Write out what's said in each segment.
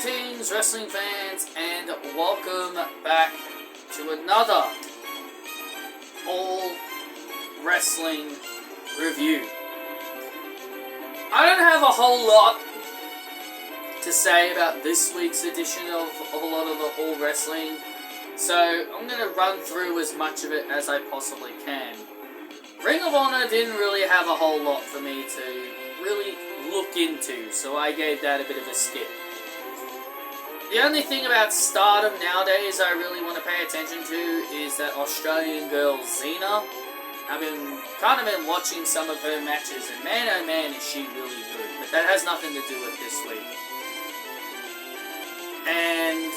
Greetings, wrestling fans, and welcome back to another All Wrestling review. I don't have a whole lot to say about this week's edition of a lot of the All Wrestling, so I'm going to run through as much of it as I possibly can. Ring of Honor didn't really have a whole lot for me to really look into, so I gave that a bit of a skip. The only thing about Stardom nowadays I really want to pay attention to is that Australian girl Xena. I've been watching some of her matches, and man oh man is she really good. But that has nothing to do with this week. And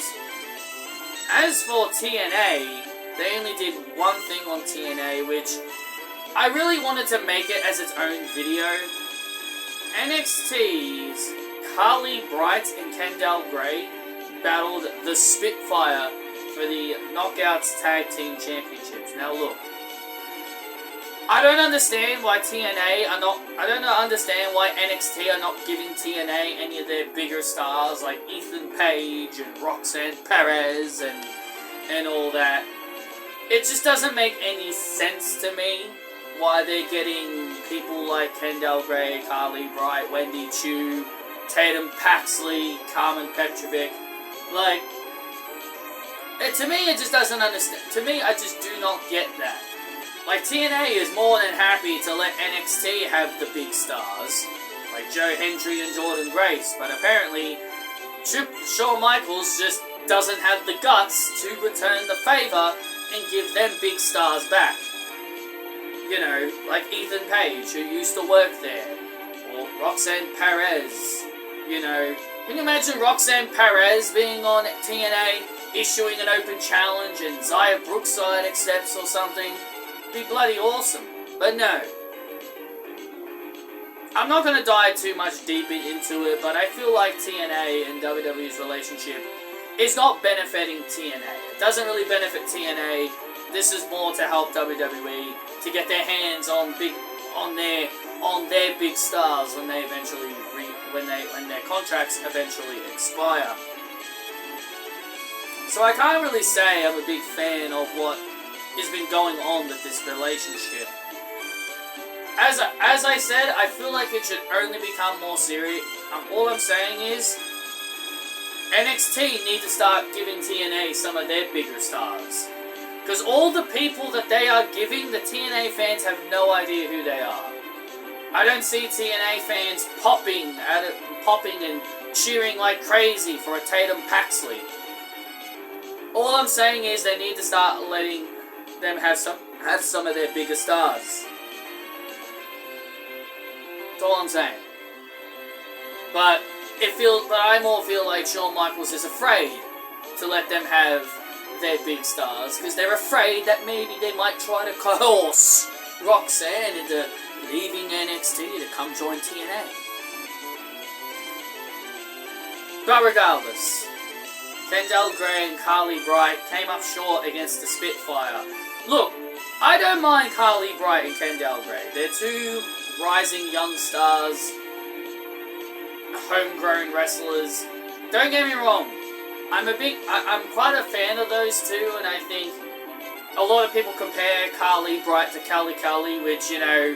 as for TNA, they only did one thing on TNA, which I really wanted to make it as its own video. NXT's Carly Bright and Kendall Gray battled the Spitfire for the Knockouts Tag Team Championships. Now look, I don't understand why understand why NXT are not giving TNA any of their bigger stars like Ethan Page and Roxanne Perez and all that. It just doesn't make any sense to me why they're getting people like Kendall Gray, Carly Bright, Wendy Chu, Tatum Paxley, Carmen Petrovic. Like, to me, it just doesn't understand. To me, I just do not get that. Like, TNA is more than happy to let NXT have the big stars, like Joe Hendry and Jordan Grace, but apparently, Shawn Michaels just doesn't have the guts to return the favor and give them big stars back. You know, like Ethan Page, who used to work there, or Roxanne Perez, you know. Can you imagine Roxanne Perez being on TNA, issuing an open challenge, and Zaya Brookside accepts or something? It'd be bloody awesome. But no. I'm not going to dive too much deeper into it, but I feel like TNA and WWE's relationship is not benefiting TNA. It doesn't really benefit TNA. This is more to help WWE to get their hands on their big stars when they eventually when their contracts eventually expire. So I can't really say I'm a big fan of what has been going on with this relationship. As I said, I feel like it should only become more serious. All I'm saying is NXT need to start giving TNA some of their bigger stars. Because all the people that they are giving, the TNA fans have no idea who they are. I don't see TNA fans popping and cheering like crazy for a Tatum Paxley. All I'm saying is they need to start letting them have some of their bigger stars. That's all I'm saying. But I more feel like Shawn Michaels is afraid to let them have their big stars, because they're afraid that maybe they might try to coerce Roxanne into leaving NXT to come join TNA. But regardless, Kendall Gray and Carly Bright came up short against the Spitfire. Look, I don't mind Carly Bright and Kendall Gray. They're two rising young stars, homegrown wrestlers. Don't get me wrong, I'm quite a fan of those two, and I think a lot of people compare Carly Bright to Kelly Kelly, which, you know,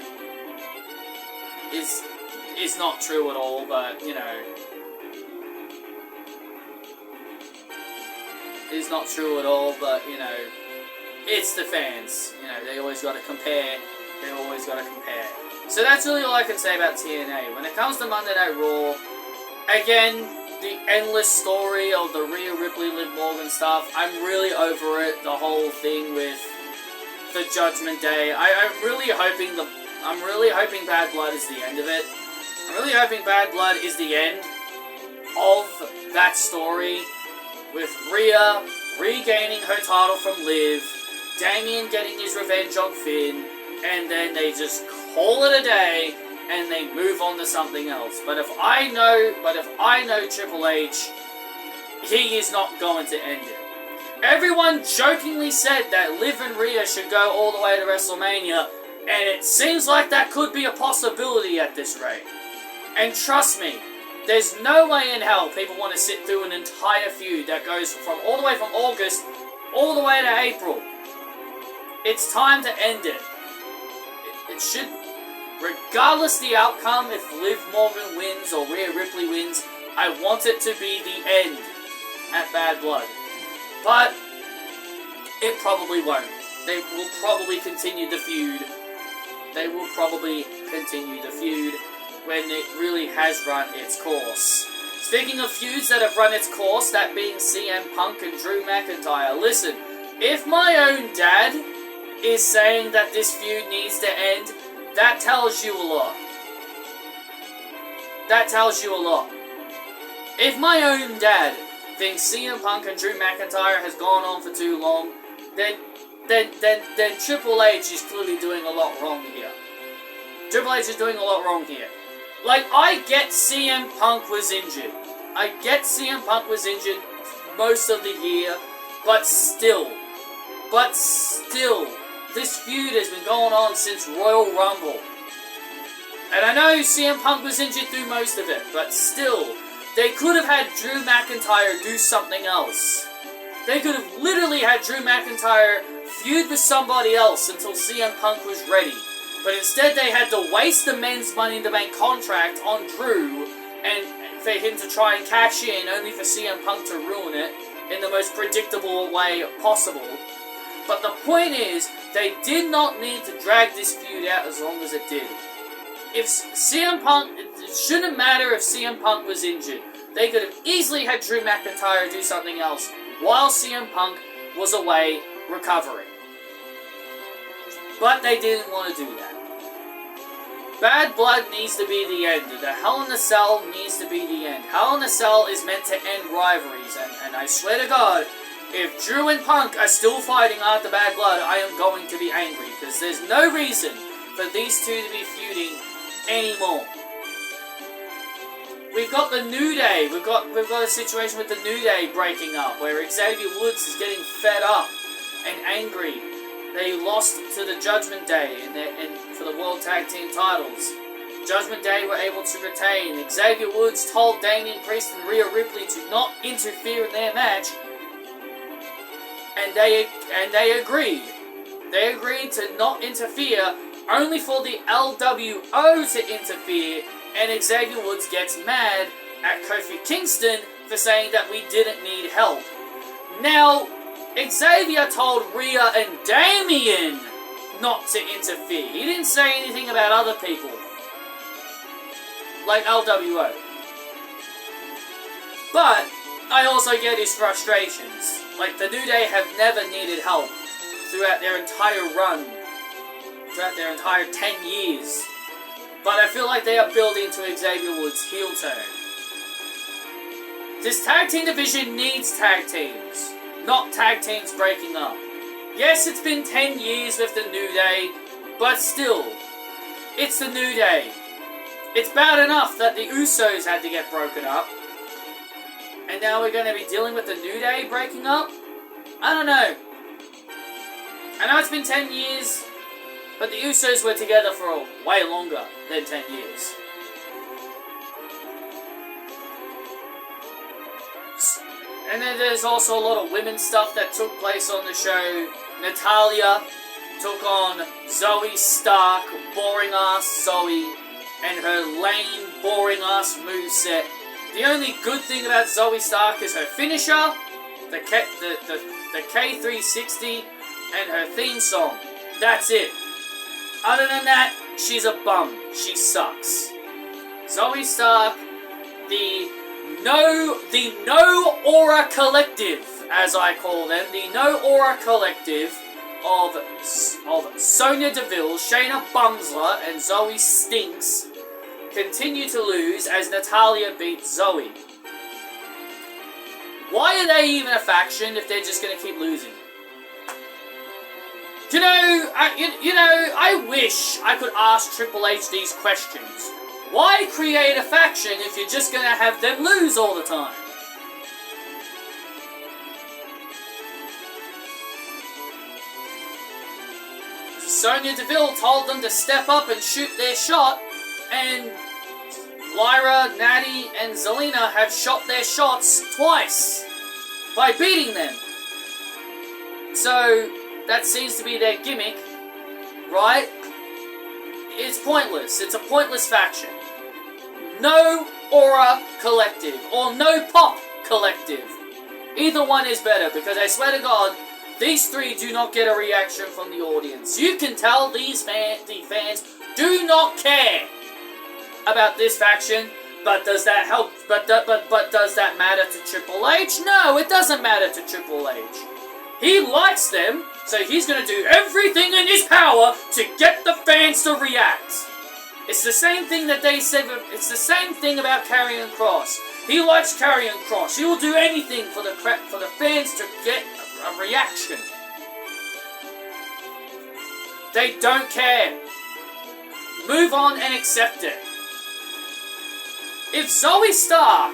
is not true at all, but, you know, is not true at all, but, you know, it's the fans, you know, they always gotta compare, So that's really all I can say about TNA. When it comes to Monday Night Raw, again, the endless story of the Rhea Ripley, Liv Morgan stuff, I'm really over it, the whole thing with the Judgment Day. I'm really hoping Bad Blood is the end of it. I'm really hoping Bad Blood is the end of that story, with Rhea regaining her title from Liv, Damian getting his revenge on Finn, and then they just call it a day and they move on to something else. But if I know Triple H, he is not going to end it. Everyone jokingly said that Liv and Rhea should go all the way to WrestleMania, and it seems like that could be a possibility at this rate. And trust me, There's no way in hell people want to sit through an entire feud that goes from all the way from August all the way to April. It's time to end it. It should, regardless the outcome, if Liv Morgan wins or Rhea Ripley wins, I want it to be the end at Bad Blood. But it probably won't. They will probably continue the feud. They will probably continue the feud when it really has run its course. Speaking of feuds that have run its course, that being CM Punk and Drew McIntyre. Listen, if my own dad is saying that this feud needs to end, that tells you a lot. That tells you a lot. If my own dad thinks CM Punk and Drew McIntyre has gone on for too long, then Triple H is clearly doing a lot wrong here. Triple H is doing a lot wrong here. Like, I get CM Punk was injured. I get CM Punk was injured most of the year, but still, this feud has been going on since Royal Rumble. And I know CM Punk was injured through most of it, but still, they could have had Drew McIntyre do something else. They could have literally had Drew McIntyre feud with somebody else until CM Punk was ready. But instead they had to waste the men's Money in the Bank contract on Drew and for him to try and cash in, only for CM Punk to ruin it in the most predictable way possible. But the point is, they did not need to drag this feud out as long as it did. If CM Punk, it shouldn't matter if CM Punk was injured. They could have easily had Drew McIntyre do something else while CM Punk was away recovering. But they didn't want to do that. Bad Blood needs to be the end. The Hell in a Cell needs to be the end. Hell in a Cell is meant to end rivalries, and I swear to God, if Drew and Punk are still fighting after Bad Blood, I am going to be angry, because there's no reason for these two to be feuding anymore. We've got the New Day. We've got a situation with the New Day breaking up, where Xavier Woods is getting fed up and angry. They lost to the Judgment Day for the World Tag Team titles. Judgment Day were able to retain. Xavier Woods told Damian Priest and Rhea Ripley to not interfere in their match, and they agreed. They agreed to not interfere, only for the LWO to interfere, and Xavier Woods gets mad at Kofi Kingston for saying that we didn't need help. Now, Xavier told Rhea and Damian not to interfere. He didn't say anything about other people, like LWO. But I also get his frustrations. Like, the New Day have never needed help throughout their entire run, throughout their entire 10 years. But I feel like they are building to Xavier Woods' heel turn. This tag team division needs tag teams, not tag teams breaking up. Yes, it's been 10 years with the New Day, but still, it's the New Day. It's bad enough that the Usos had to get broken up, and now we're going to be dealing with the New Day breaking up? I don't know. I know it's been 10 years, but the Usos were together for way longer than 10 years. And then there's also a lot of women's stuff that took place on the show. Natalya took on Zoe Stark, boring-ass Zoe, and her lame, boring-ass moveset. The only good thing about Zoe Stark is her finisher, the K360, and her theme song. That's it. Other than that, she's a bum. She sucks. Zoe Stark, the No Aura Collective, as I call them, the No Aura Collective of Sonya Deville, Shayna Baszler, and Zoe Stinks, continue to lose as Natalya beats Zoe. Why are they even a faction if they're just going to keep losing? I wish I could ask Triple H these questions. Why create a faction if you're just going to have them lose all the time? Sonya Deville told them to step up and shoot their shot, and Lyra, Natty, and Zelina have shot their shots twice by beating them. So, that seems to be their gimmick, right? It's pointless. It's a pointless faction. No Aura Collective, or no Pop Collective. Either one is better, because I swear to God, these three do not get a reaction from the audience. You can tell the fans do not care about this faction, but does that help? But does that matter to Triple H? No, it doesn't matter to Triple H. He likes them, so he's going to do everything in his power to get the fans to react. It's the same thing that they said. It's the same thing about Karrion Kross. He likes Karrion Kross. He will do anything for the fans to get a reaction. They don't care. Move on and accept it. If Zoe Stark,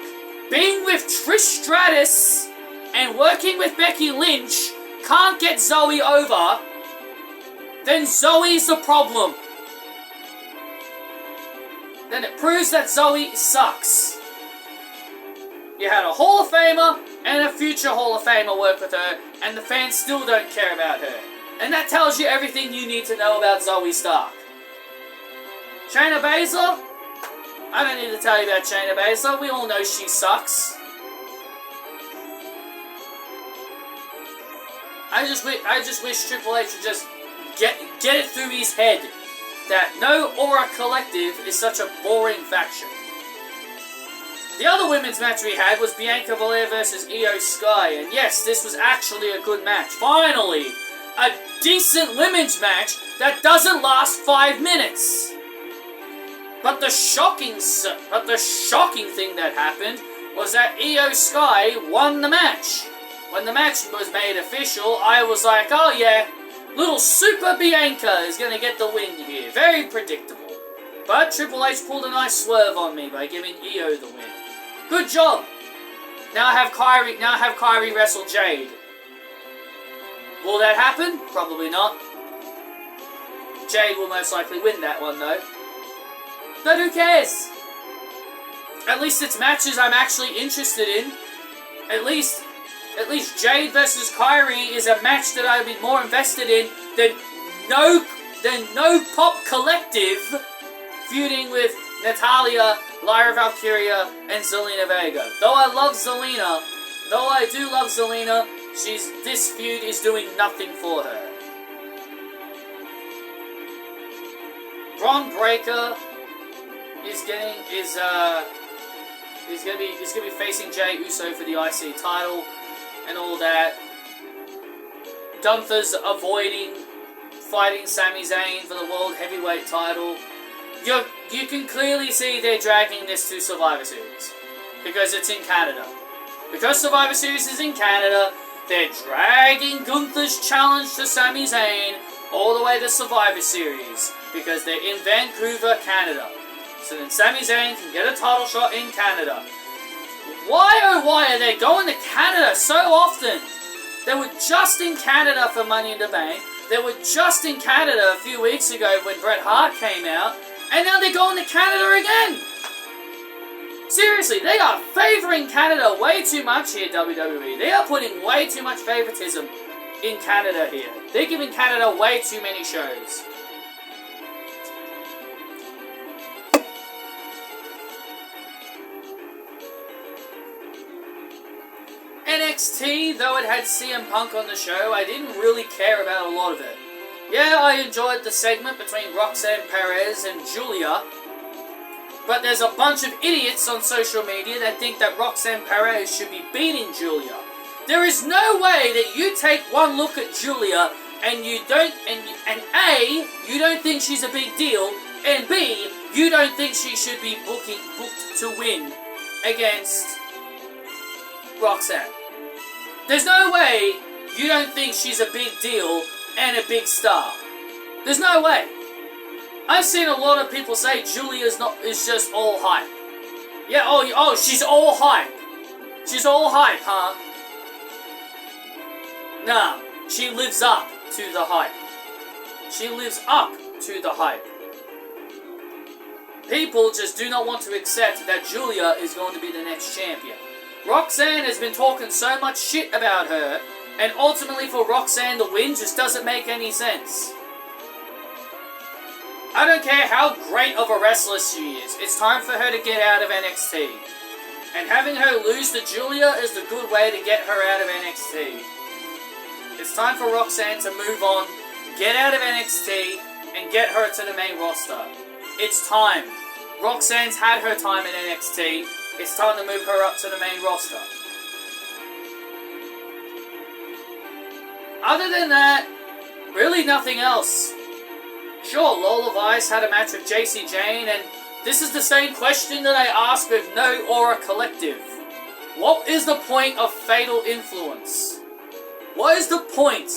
being with Trish Stratus and working with Becky Lynch, can't get Zoe over, then Zoe's the problem. Then it proves that Zoe sucks. You had a Hall of Famer and a future Hall of Famer work with her, and the fans still don't care about her. And that tells you everything you need to know about Zoe Stark. Shayna Baszler? I don't need to tell you about Shayna Baszler. We all know she sucks. I just wish Triple H would just get it through his head that no Aura Collective is such a boring faction. The other women's match we had was Bianca Belair versus Io Sky, and yes, this was actually a good match. Finally, a decent women's match that doesn't last 5 minutes. But the shocking thing that happened was that Io Sky won the match. When the match was made official, I was like, oh yeah, little Super Bianca is going to get the win here. Very predictable. But Triple H pulled a nice swerve on me by giving Io the win. Good job. Now have Kyrie wrestle Jade. Will that happen? Probably not. Jade will most likely win that one though. But who cares? At least it's matches I'm actually interested in. At least Jade versus Kyrie is a match that I'd be more invested in than no Pop Collective feuding with Natalya, Lyra Valkyria, and Zelina Vega. Though I do love Zelina, this feud is doing nothing for her. Bron Breakker is gonna be facing Jey Uso for the IC title and all that. Gunther's avoiding fighting Sami Zayn for the World Heavyweight title. You can clearly see they're dragging this to Survivor Series because it's in Canada. Because Survivor Series is in Canada, they're dragging Gunther's challenge to Sami Zayn all the way to Survivor Series because they're in Vancouver, Canada. So then Sami Zayn can get a title shot in Canada. Why oh why are they going to Canada so often? They were just in Canada for Money in the Bank. They were just in Canada a few weeks ago when Bret Hart came out. And now they're going to Canada again. Seriously, they are favouring Canada way too much here, WWE. They are putting way too much favoritism in Canada here. They're giving Canada way too many shows. NXT, though it had CM Punk on the show, I didn't really care about a lot of it. Yeah, I enjoyed the segment between Roxanne Perez and Julia, but there's a bunch of idiots on social media that think that Roxanne Perez should be beating Julia. There is no way that you take one look at Julia and you don't, and A, you don't think she's a big deal, and B, you don't think she should be booked to win against Roxanne. There's no way you don't think she's a big deal and a big star. There's no way. I've seen a lot of people say Julia's is just all hype. Yeah, oh, she's all hype. She's all hype, huh? Nah, she lives up to the hype. She lives up to the hype. people just do not want to accept that Giulia is going to be the next champion. Roxanne has been talking so much shit about her, and ultimately for Roxanne to win just doesn't make any sense. I don't care how great of a wrestler she is, it's time for her to get out of NXT. And having her lose to Giulia is the good way to get her out of NXT. It's time for Roxanne to move on, get out of NXT, and get her to the main roster. It's time. Roxanne's had her time in NXT. It's time to move her up to the main roster. Other than that, really nothing else. Sure, Lola Vice had a match with Jacy Jayne, and this is the same question that I asked with No Aura Collective. What is the point of Fatal Influence? What is the point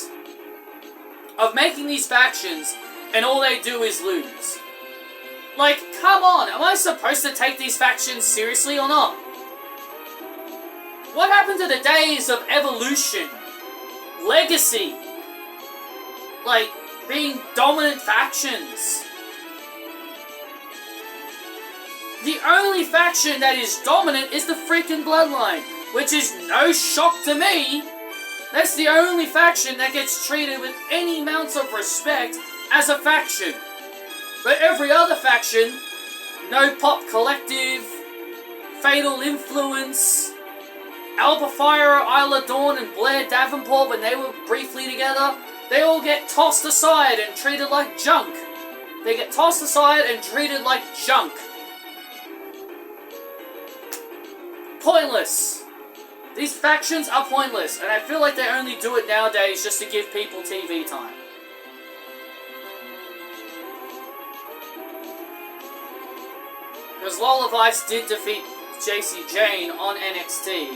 of making these factions and all they do is lose? Like, come on, am I supposed to take these factions seriously or not? What happened to the days of Evolution? Legacy? Like, being dominant factions? The only faction that is dominant is the freaking Bloodline, which is no shock to me. That's the only faction that gets treated with any amount of respect as a faction. But every other faction, No Pop Collective, Fatal Influence, Alba Fire, Isla Dawn, and Blair Davenport, when they were briefly together, they all get tossed aside and treated like junk. They get tossed aside and treated like junk. Pointless. These factions are pointless, and I feel like they only do it nowadays just to give people TV time. Because Lola Vice did defeat Jacy Jayne on NXT.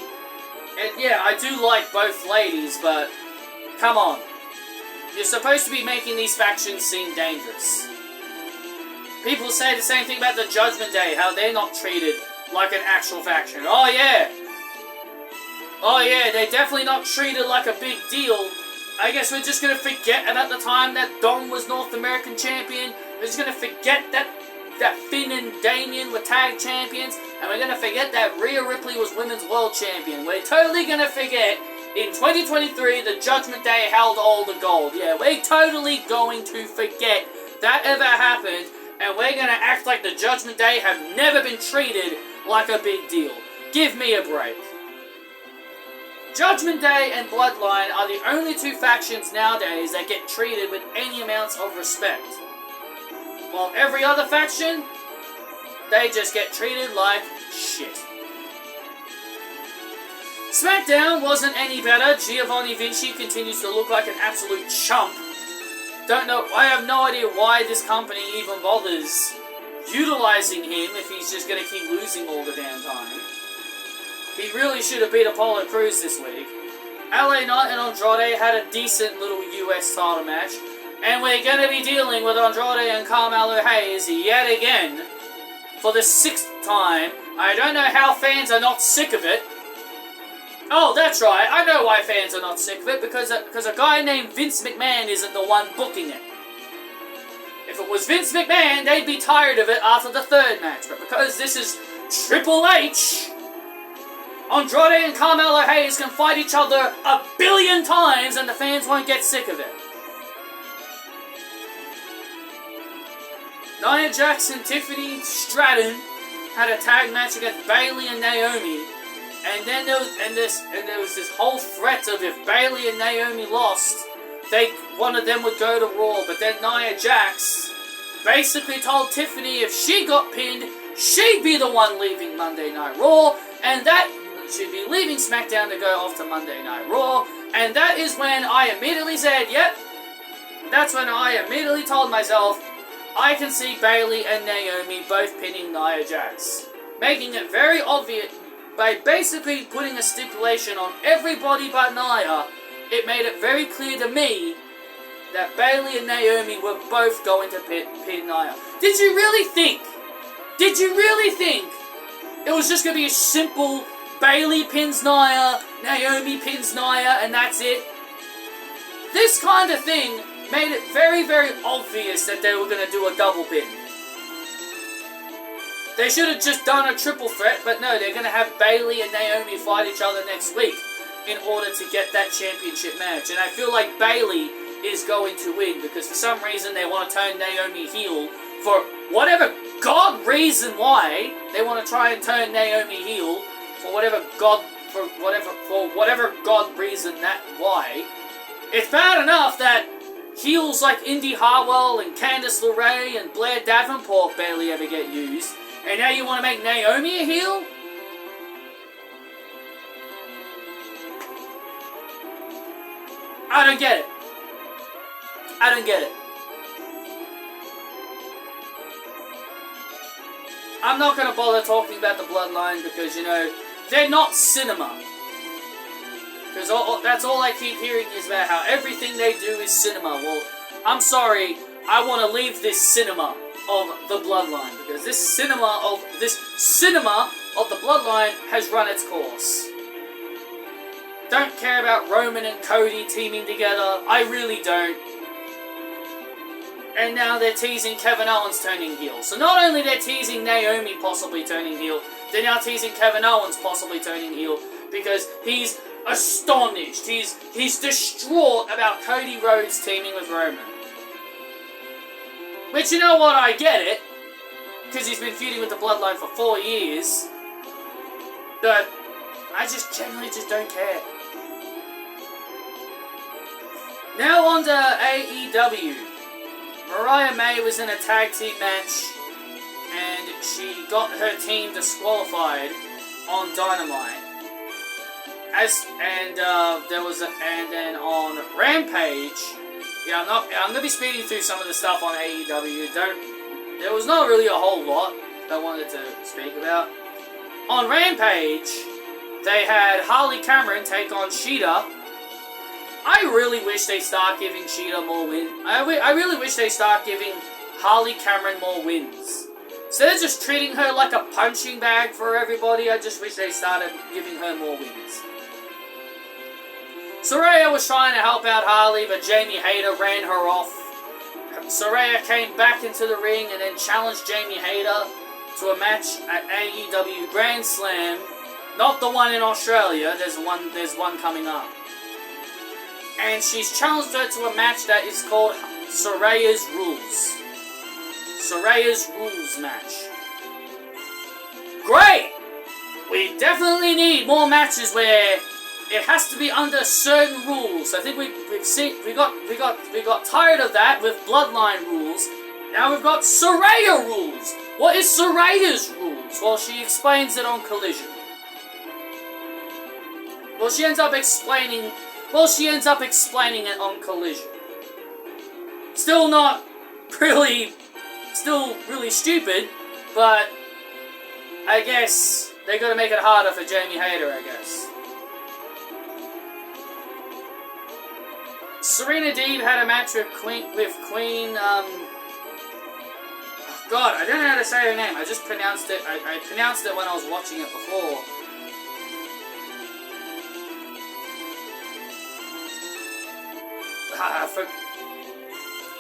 And yeah, I do like both ladies, but come on. You're supposed to be making these factions seem dangerous. People say the same thing about the Judgment Day, how they're not treated like an actual faction. Oh yeah, they're definitely not treated like a big deal. I guess we're just going to forget about the time that Dom was North American Champion. We're just going to forget that Finn and Damien were Tag Champions. And we're going to forget that Rhea Ripley was Women's World Champion. We're totally going to forget, in 2023, the Judgment Day held all the gold. Yeah, we're totally going to forget that ever happened. And we're going to act like the Judgment Day have never been treated like a big deal. Give me a break. Judgment Day and Bloodline are the only two factions nowadays that get treated with any amounts of respect. While every other faction, they just get treated like shit. SmackDown wasn't any better. Giovanni Vinci continues to look like an absolute chump. I have no idea why this company even bothers utilizing him if he's just going to keep losing all the damn time. He really should have beat Apollo Crews this week. LA Knight and Andrade had a decent little US title match. And we're going to be dealing with Andrade and Carmelo Hayes yet again for the 6th time. I don't know how fans are not sick of it. Oh, that's right. I know why fans are not sick of it. Because a guy named Vince McMahon isn't the one booking it. If it was Vince McMahon, they'd be tired of it after the 3rd match. But because this is Triple H, Andrade and Carmelo Hayes can fight each other 1 billion times and the fans won't get sick of it. Nia Jax and Tiffany Stratton had a tag match against Bayley and Naomi. And then there was this whole threat of if Bayley and Naomi lost, one of them would go to Raw. But then Nia Jax basically told Tiffany if she got pinned, she'd be the one leaving Monday Night Raw, and that she'd be leaving SmackDown to go off to Monday Night Raw. And that is when I immediately said, yep, that's when I immediately told myself, I can see Bayley and Naomi both pinning Nia Jax. Making it very obvious, by basically putting a stipulation on everybody but Nia, it made it very clear to me that Bayley and Naomi were both going to pin Nia. Did you really think it was just going to be a simple Bayley pins Nia, Naomi pins Nia, and that's it? This kind of thing made it very, very obvious that they were going to do a double pin. They should have just done a triple threat, but no, they're going to have Bayley and Naomi fight each other next week in order to get that championship match. And I feel like Bayley is going to win because for some reason they want to turn Naomi heel for whatever god reason why they want to try and turn Naomi heel for whatever god reason that why. It's bad enough that heels like Indy Hartwell and Candice LeRae and Blair Davenport barely ever get used. And now you want to make Naomi a heel? I don't get it. I don't get it. I'm not going to bother talking about the Bloodline because, you know, they're not cinema. Because that's all I keep hearing is about how everything they do is cinema. Well, I'm sorry, I want to leave this cinema of the Bloodline because this cinema of the Bloodline has run its course. Don't care about Roman and Cody teaming together. I really don't. And now they're teasing Kevin Owens turning heel. So not only they're teasing Naomi possibly turning heel, they're now teasing Kevin Owens possibly turning heel because he's astonished. He's distraught about Cody Rhodes teaming with Roman. Which, you know what, I get it. Because he's been feuding with the Bloodline for 4 years. But I just generally just don't care. Now on to AEW. Mariah May was in a tag team match. And she got her team disqualified on Dynamite. And then on Rampage, yeah, I'm gonna be speeding through some of the stuff on AEW. There was not really a whole lot I wanted to speak about. On Rampage, they had Harley Cameron take on Sheeta. I really wish they start giving Sheeta more wins. I really wish they start giving Harley Cameron more wins. Instead of just treating her like a punching bag for everybody, I just wish they started giving her more wins. Saraya was trying to help out Harley, but Jamie Hayter ran her off. Saraya came back into the ring and then challenged Jamie Hayter to a match at AEW Grand Slam. Not the one in Australia, there's one coming up. And she's challenged her to a match that is called Saraya's Rules. Saraya's Rules match. Great! We definitely need more matches where it has to be under certain rules. I think we got tired of that with Bloodline rules. Now we've got Saraya rules. What is Saraya's rules? Well, she explains it on Collision. Well, she ends up explaining it on Collision. Still really stupid, but I guess they gotta make it harder for Jamie Hayter, I guess. Serena Deeb had a match with Queen, God, I don't know how to say her name. I just pronounced it. I pronounced it when I was watching it before.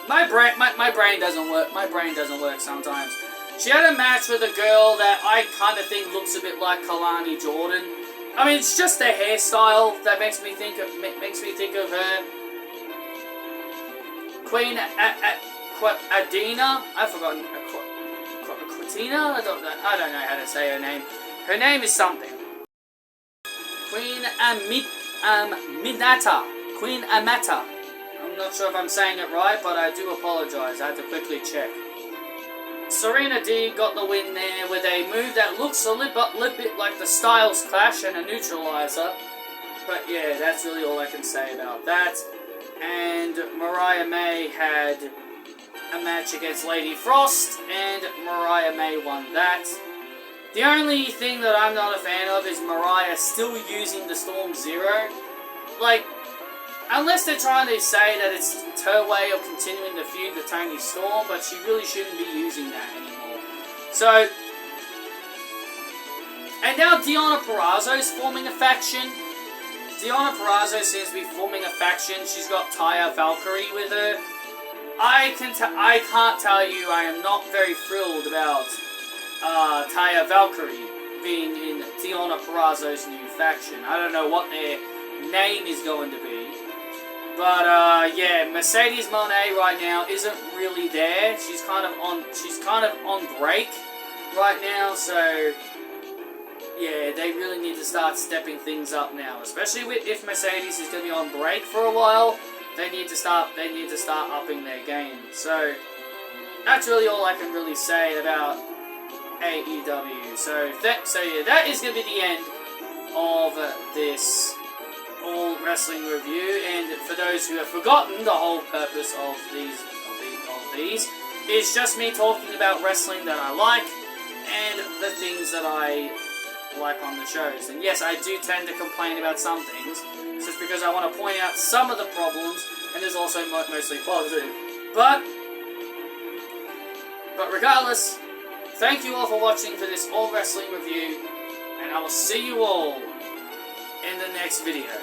My brain doesn't work. My brain doesn't work sometimes. She had a match with a girl that I kind of think looks a bit like Kalani Jordan. I mean, it's just the hairstyle that makes me think of her. Queen Adina. I've forgotten. Quatina. I don't know how to say her name. Her name is something. Queen Aminata. Queen Amata. I'm not sure if I'm saying it right, but I do apologize. I had to quickly check. Serena Deeb got the win there with a move that looks a little bit like the Styles Clash and a neutralizer. But yeah, that's really all I can say about that. And Mariah May had a match against Lady Frost, and Mariah May won that. The only thing that I'm not a fan of is Mariah still using the Storm Zero. Like, unless they're trying to say that it's her way of continuing the feud with Toni Storm, but she really shouldn't be using that anymore. So, and now Deonna Purrazzo's forming a faction. Deonna Purrazzo seems to be forming a faction. She's got Taya Valkyrie with her. I can't tell you I am not very thrilled about Taya Valkyrie being in Deonna Purrazzo's new faction. I don't know what their name is going to be. But, yeah, Mercedes Moné right now isn't really there. She's kind of on break right now, so yeah, they really need to start stepping things up now. Especially if Mercedes is going to be on break for a while, they need to start upping their game. So that's really all I can really say about AEW. So yeah, that is going to be the end of this All Wrestling review. And for those who have forgotten, the whole purpose of these is just me talking about wrestling that I like and the things that I like on the shows. And yes, I do tend to complain about some things, just because I want to point out some of the problems, and there's also mostly positive. But regardless, thank you all for watching for this All Wrestling review, and I will see you all in the next video.